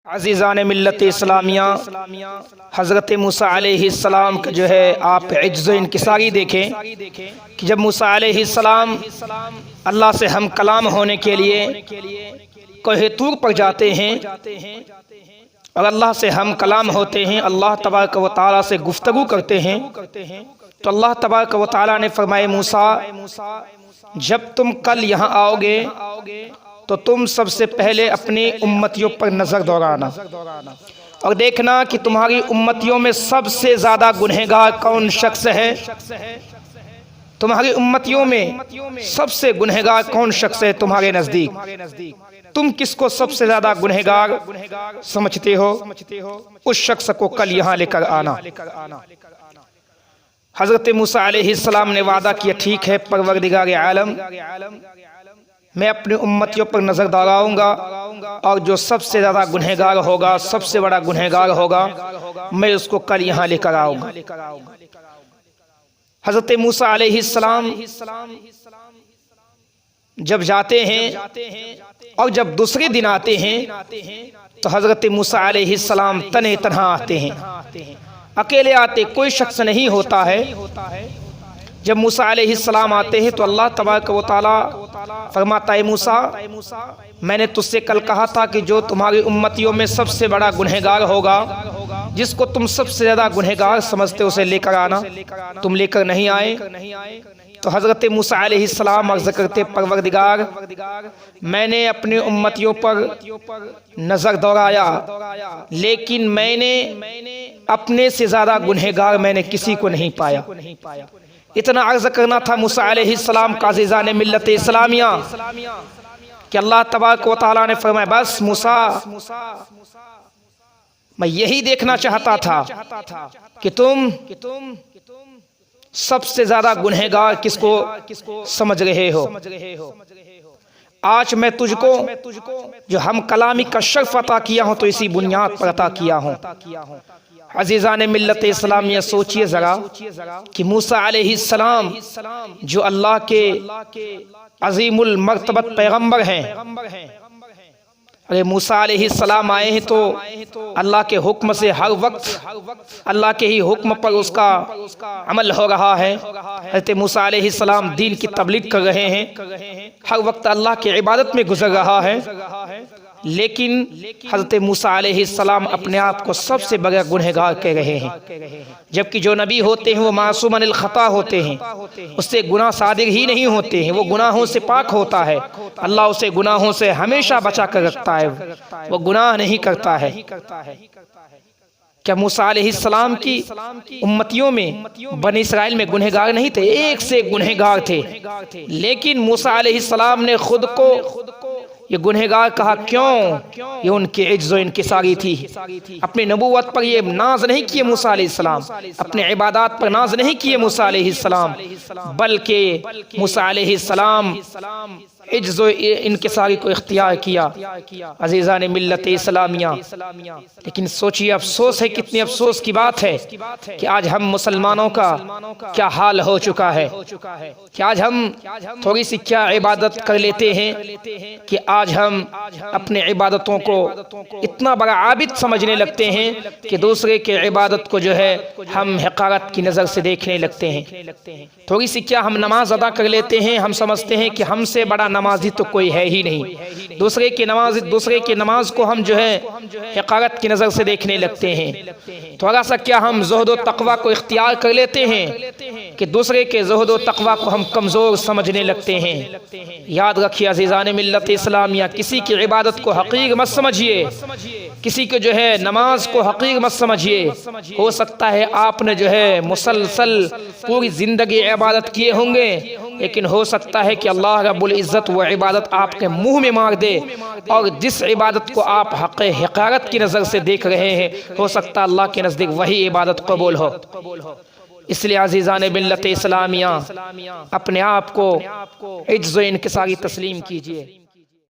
अज़ीज़ान मिल्लत इस्लामिया, हज़रत मूसा अलैहिस्सलाम का जो है आप इज्ज़ो इनकिसारी देखें कि जब मूसा अलैहिस्सलाम अल्लाह से हम कलाम होने के लिए कोहे तूर पर जाते हैं और अल्लाह से हम कलाम होते हैं, अल्लाह तबारक व तआला से गुफ्तगू करते हैं, तो अल्लाह तबारक व तआला ने फरमाए, मूसा जब तुम कल यहाँ आओगे तो तुम सबसे पहले अपनी उम्मतियों पर नज़र दौड़ाना और देखना कि तुम्हारी उम्मतियों में सबसे ज़्यादा गुनहगार कौन शख्स है। तुम्हारी उम्मतियों में सबसे गुनहगार कौन शख्स है तुम्हारे नज़दीक, तुम किसको सबसे ज़्यादा गुनहगार समझते हो, उस शख्स को कल यहाँ लेकर आना। हज़रत मूसा अलैहिस्सलाम ने वादा किया, ठीक है परवरदिगार आलम, मैं अपनी उम्मतियों पर नज़र दौड़ाऊंगा और जो सबसे ज़्यादा गुनहगार होगा, सबसे बड़ा गुनहगार होगा, मैं उसको कल यहाँ लेकर आऊँगा। हज़रत मूसा अलैहिस्सलाम जब जाते हैं और जब दूसरे दिन आते हैं तो हज़रत मूसा अलैहिस्सलाम तने तन्हा आते हैं, अकेले आते, कोई शख्स नहीं होता है। जब मूसा अलैहिस्सलाम आते हैं तो अल्लाह तबारक व तआला फरमाता है, मूसा मैंने तुझसे कल कहा था कि जो तुम्हारी उम्मतियों में सबसे बड़ा गुनहगार होगा, जिसको तुम सबसे ज़्यादा गुनहगार समझते उसे लेकर आना, तुम लेकर नहीं आए। तो हज़रत मूसा अलैहिस्सलाम अर्ज़ करते, परवरदिगार मैंने अपनी उम्मतियों पर नज़र दौड़ाया, लेकिन मैंने अपने से ज़्यादा गुनहगार मैंने किसी को नहीं पाया। इतना अर्ज़ करना था मूसा अलैहिस्सलाम का अज़ीज़ान मिल्लत इस्लामिया कि अल्लाह तबारक व तआला ने फरमाया, बस मूसा मैं यही देखना चाहता था कि तुम सबसे ज़्यादा गुनहगार किसको समझ रहे हो। आज मैं तुझको जो हम कलामी का शर्फ अता किया हूँ तो इसी बुनियाद पर अता किया हूँ। अज़ीज़ान मिल्लत इस्लामिया, सोचिए ज़रा कि मूसा अलैहिस्सलाम जो अल्लाह के अज़ीमुल मर्तबत पैगम्बर हैं, अरे मूसा अलैहिस्सलाम आए हैं तो अल्लाह के हुक्म से हर वक्त अल्लाह के ही हुक्म पर उसका अमल हो रहा है। हज़रत मूसा अलैहिस्सलाम दीन की तबलीग कर रहे हैं, हर वक्त अल्लाह की इबादत में गुजर रहा है, लेकिन हज़रत मूसा अलैहिस्सलाम अपने आप को सबसे बड़ा गुनहगार कह रहे हैं, जबकि जो नबी होते हैं वो मासूम अनिल खता होते हैं, उससे गुनाह सादिर ही नहीं होते हैं, वो गुनाहों से पाक होता है, अल्लाह उसे गुनाहों से हमेशा बचा कर रखता है, वो गुनाह नहीं करता है। क्या मूसा अलैहिस्सलाम की उम्मतियों में बनी इस्राइल में गुनहगार नहीं थे? एक से गुनहगार थे, लेकिन मूसा अलैहिस्सलाम ने खुद को ये गुनहगार कहा। क्यों? ये उनकी इज्ज़ो इनकिसारी थी। अपनी नबूवत पर ये नाज नहीं किए मूसा अलैहिस्सलाम, अपने इबादत पर नाज नहीं किए मूसा अलैहिस्सलाम, बल्कि मूसा अलैहिस्सलाम इज्ज़ो इनकिसारी को इख्तियार किया। अज़ीज़ान मिल्लत इस्लामिया, लेकिन सोचिए अफसोस है, कितनी अफसोस की बात है कि आज हम मुसलमानों का क्या हाल हो चुका है कि आज हम थोड़ी सी क्या इबादत कर लेते हैं कि आज हम अपने इबादतों को इतना बड़ा आबिद समझने लगते हैं कि दूसरे के इबादत को जो है हम हक़ारत की नज़र से देखने लगते हैं। थोड़ी सी क्या हम नमाज अदा कर लेते हैं, हम समझते हैं कि हमसे बड़ा नमाजी तो कोई है ही नहीं, दूसरे की नमाज को हम जो है हक़ारत की नज़र से देखने लगते हैं। थोड़ा सा क्या हम ज़ुहद व तक़वा को इख्तियार कर लेते हैं कि दूसरे के ज़ुहद व तक़वा को हम कमज़ोर समझने लगते हैं। याद रखिए अज़ीज़ान मिल्लत इस्लामिया, किसी की इबादत को हक़ीर मत समझिए, किसी के जो है नमाज को हक़ीर मत समझिए। हो सकता है आपने जो है मुसलसल पूरी ज़िंदगी इबादत किए होंगे, लेकिन हो सकता है कि अल्लाह रब्बुल इज़्ज़त वो इबादत आपके मुंह में मार दे, और जिस इबादत को आप हक़ारत की नज़र से देख रहे हैं, हो सकता है अल्लाह के नज़दीक वही इबादत कबूल हो। इसलिए अज़ीज़ान मिल्लत इस्लामिया, अपने आप को इज्ज़ो इनकिसारी तस्लीम कीजिए।